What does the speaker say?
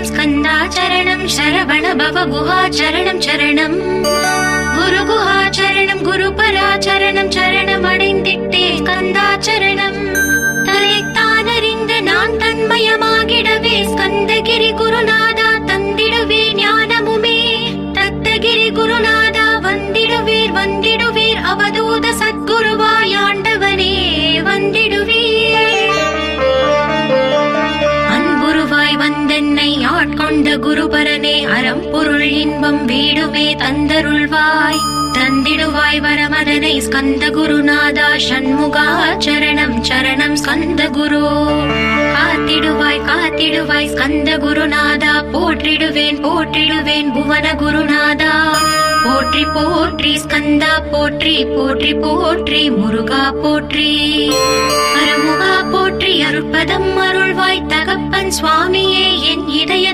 ஸ்கந்தாச்சரணம் சரவண பவ குஹாச்சரணம் சரணம் குரு குஹாச்சரணம் குரு பராச்சரணம் சரணம் அடைந்திட்டே ஸ்கந்தாச்சரணம் தன்னைத்தானறிந்து நான் தன்மயமாகிடவே ஸ்கந்தகிரி குருநாதா தந்திடுவே ஞானமுமே தத்தகிரி குருநாதா வந்திடுவீர் வந்திடுவீர் அவதூத சத்குருவாய் ஆண்டவனே வந்திடுவீர் அன்புருவாய் வந்தென்னை ஆட்கொண்ட குருபரனே அறம் பொருள் இன்பம் வீடுமே தந்தருள்வாய் தந்திடுவாய் வரமதனை ஸ்கந்த குருநாதா ஷண்முகா சரணம் சரணம் ஸ்கந்த குரு காத்திடுவாய் காத்திடுவாய் ஸ்கந்த குருநாதா போற்றிடுவேன் போற்றிடுவேன் புவன குருநாதா போற்றி போற்றி ஸ்கந்தா போற்றி போற்றி போற்றி முருகா போற்றி அருமுகா போற்றி அருட்பதம் அருள்வாய் தகப்பன் சுவாமியே என் இதய